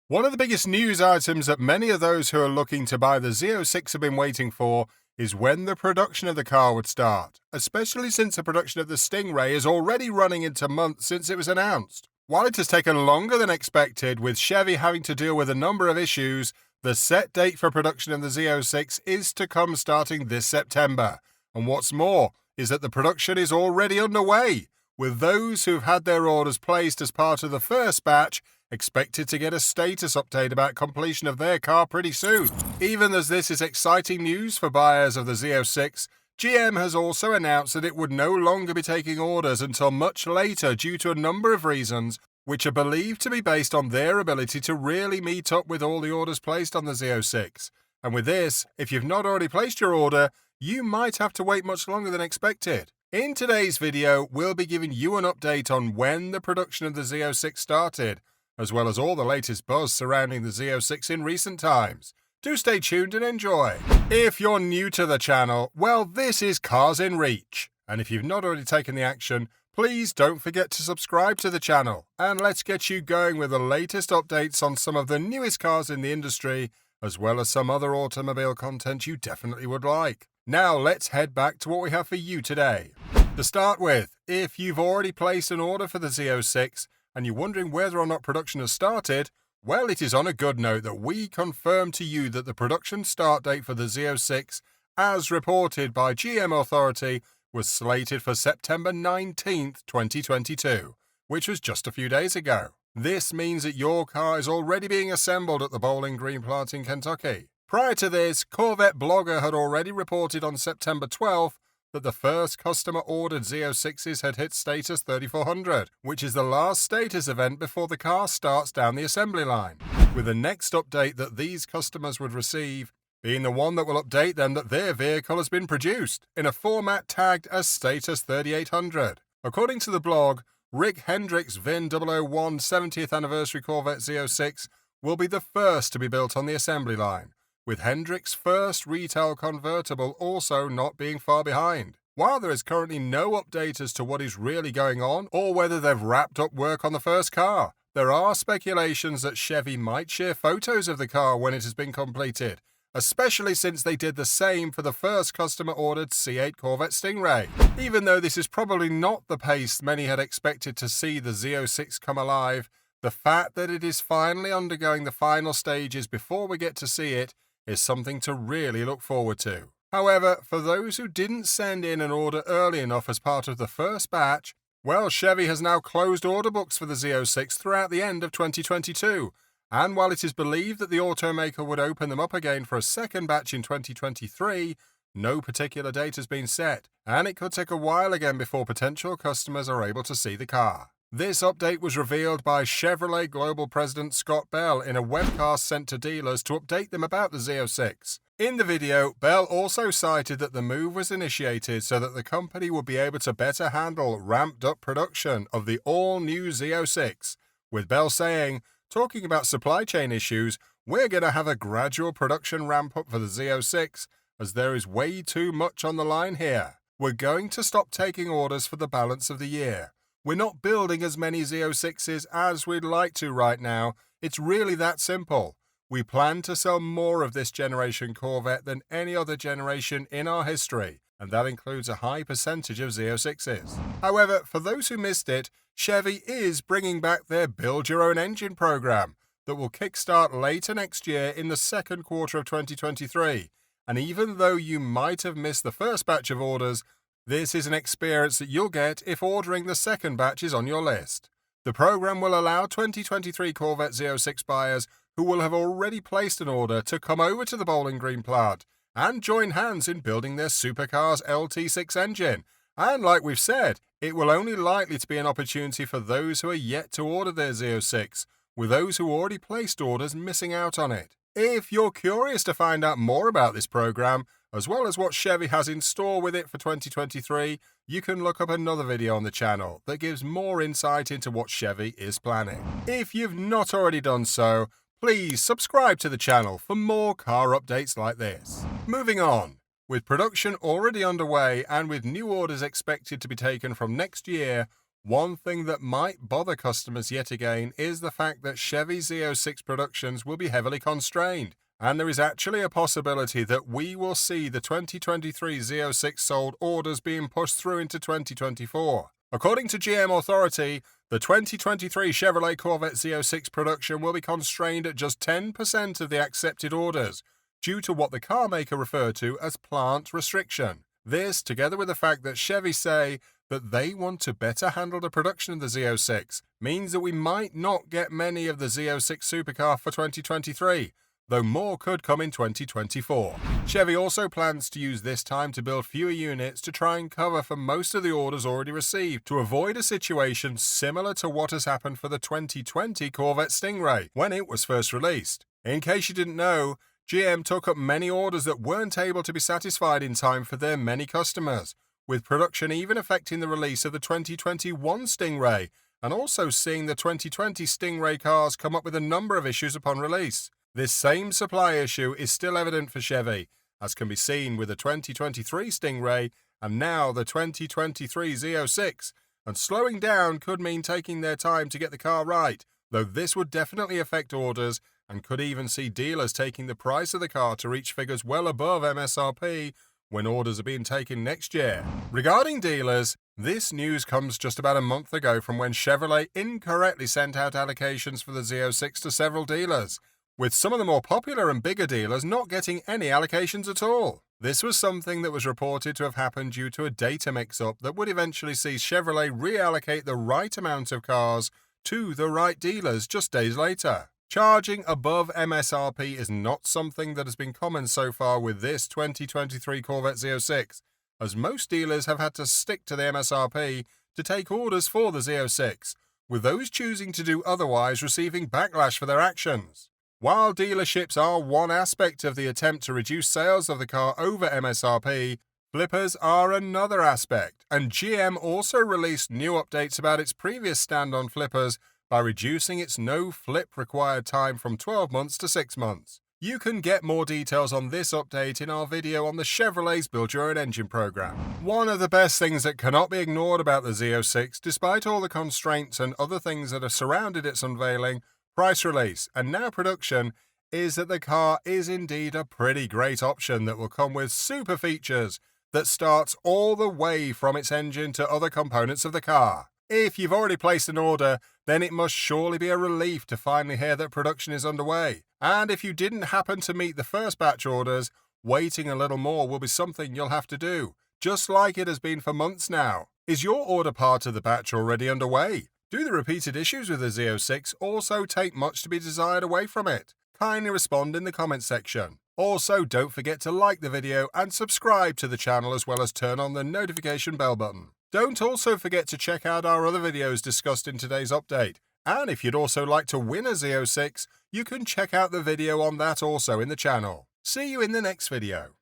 One of the biggest news items that many of those who are looking to buy the Z06 have been waiting for is when the production of the car would start, especially since the production of the Stingray is already running into months since it was announced. While it has taken longer than expected, with Chevy having to deal with a number of issues, the set date for production of the Z06 is to come starting this September. And what's more is that the production is already underway, with those who've had their orders placed as part of the first batch expected to get a status update about completion of their car pretty soon. Even as this is exciting news for buyers of the Z06, GM has also announced that it would no longer be taking orders until much later due to a number of reasons, which are believed to be based on their ability to really meet up with all the orders placed on the Z06. And with this, if you've not already placed your order, you might have to wait much longer than expected. In today's video, we'll be giving you an update on when the production of the Z06 started, as well as all the latest buzz surrounding the Z06 in recent times. Do stay tuned and enjoy. If you're new to the channel, well, this is Cars in Reach. And if you've not already taken the action, please don't forget to subscribe to the channel. And let's get you going with the latest updates on some of the newest cars in the industry, as well as some other automobile content you definitely would like. Now let's head back to what we have for you today. To start with, if you've already placed an order for the Z06, and you're wondering whether or not production has started, well, it is on a good note that we confirm to you that the production start date for the Z06, as reported by GM Authority, was slated for September 19th, 2022, which was just a few days ago. This means that your car is already being assembled at the Bowling Green plant in Kentucky. Prior to this, Corvette Blogger had already reported on September 12th that the first customer-ordered Z06s had hit status 3400, which is the last status event before the car starts down the assembly line, with the next update that these customers would receive being the one that will update them that their vehicle has been produced in a format tagged as status 3800. According to the blog, Rick Hendrick's VIN 001 70th Anniversary Corvette Z06 will be the first to be built on the assembly line, with Hendrick's first retail convertible also not being far behind. While there is currently no update as to what is really going on or whether they've wrapped up work on the first car, there are speculations that Chevy might share photos of the car when it has been completed, especially since they did the same for the first customer-ordered C8 Corvette Stingray. Even though this is probably not the pace many had expected to see the Z06 come alive, the fact that it is finally undergoing the final stages before we get to see it is something to really look forward to. However, for those who didn't send in an order early enough as part of the first batch, well, Chevy has now closed order books for the Z06 throughout the end of 2022, and while it is believed that the automaker would open them up again for a second batch in 2023, no particular date has been set, and it could take a while again before potential customers are able to see the car. This update was revealed by Chevrolet Global President Scott Bell in a webcast sent to dealers to update them about the Z06. In the video, Bell also cited that the move was initiated so that the company would be able to better handle ramped-up production of the all-new Z06, with Bell saying, "Talking about supply chain issues, we're going to have a gradual production ramp-up for the Z06, as there is way too much on the line here. We're going to stop taking orders for the balance of the year. We're not building as many Z06s as we'd like to right now. It's really that simple. We plan to sell more of this generation Corvette than any other generation in our history, and that includes a high percentage of Z06s. However, for those who missed it, Chevy is bringing back their Build Your Own Engine program that will kickstart later next year in the second quarter of 2023. And even though you might have missed the first batch of orders, this is an experience that you'll get if ordering the second batch is on your list. The program will allow 2023 Corvette Z06 buyers who will have already placed an order to come over to the Bowling Green plant and join hands in building their supercar's LT6 engine. And like we've said, it will only likely to be an opportunity for those who are yet to order their Z06, with those who already placed orders missing out on it. If you're curious to find out more about this program, as well as what Chevy has in store with it for 2023, you can look up another video on the channel that gives more insight into what Chevy is planning. If you've not already done so, please subscribe to the channel for more car updates like this. Moving on, with production already underway and with new orders expected to be taken from next year, One thing that might bother customers yet again is the fact that Chevy Z06 productions will be heavily constrained, and there is actually a possibility that we will see the 2023 Z06 sold orders being pushed through into 2024. According to GM Authority, the 2023 Chevrolet Corvette Z06 production will be constrained at just 10% of the accepted orders, due to what the car maker referred to as plant restriction. This, together with the fact that Chevy say that they want to better handle the production of the Z06, means that we might not get many of the Z06 supercar for 2023, though more could come in 2024. Chevy also plans to use this time to build fewer units to try and cover for most of the orders already received, to avoid a situation similar to what has happened for the 2020 Corvette Stingray when it was first released. In case you didn't know, GM took up many orders that weren't able to be satisfied in time for their many customers, with production even affecting the release of the 2021 Stingray, and also seeing the 2020 Stingray cars come up with a number of issues upon release. This same supply issue is still evident for Chevy, as can be seen with the 2023 Stingray and now the 2023 Z06, and slowing down could mean taking their time to get the car right, though this would definitely affect orders and could even see dealers taking the price of the car to reach figures well above MSRP when orders are being taken next year. Regarding dealers, this news comes just about a month ago from when Chevrolet incorrectly sent out allocations for the Z06 to several dealers, with some of the more popular and bigger dealers not getting any allocations at all. This was something that was reported to have happened due to a data mix-up that would eventually see Chevrolet reallocate the right amount of cars to the right dealers just days later. Charging above MSRP is not something that has been common so far with this 2023 Corvette Z06, as most dealers have had to stick to the MSRP to take orders for the Z06, with those choosing to do otherwise receiving backlash for their actions. While dealerships are one aspect of the attempt to reduce sales of the car over MSRP, flippers are another aspect, and GM also released new updates about its previous stand on flippers by reducing its no-flip required time from 12 months to 6 months. You can get more details on this update in our video on the Chevrolet's Build Your Own Engine program. One of the best things that cannot be ignored about the Z06, despite all the constraints and other things that have surrounded its unveiling, price release, and now production, is that the car is indeed a pretty great option that will come with super features that starts all the way from its engine to other components of the car. If you've already placed an order, then it must surely be a relief to finally hear that production is underway. And if you didn't happen to meet the first batch orders, waiting a little more will be something you'll have to do, just like it has been for months now. Is your order part of the batch already underway? Do the repeated issues with the Z06 also take much to be desired away from it? Kindly respond in the comments section. Also, don't forget to like the video and subscribe to the channel, as well as turn on the notification bell button. Don't also forget to check out our other videos discussed in today's update. And if you'd also like to win a Z06, you can check out the video on that also in the channel. See you in the next video.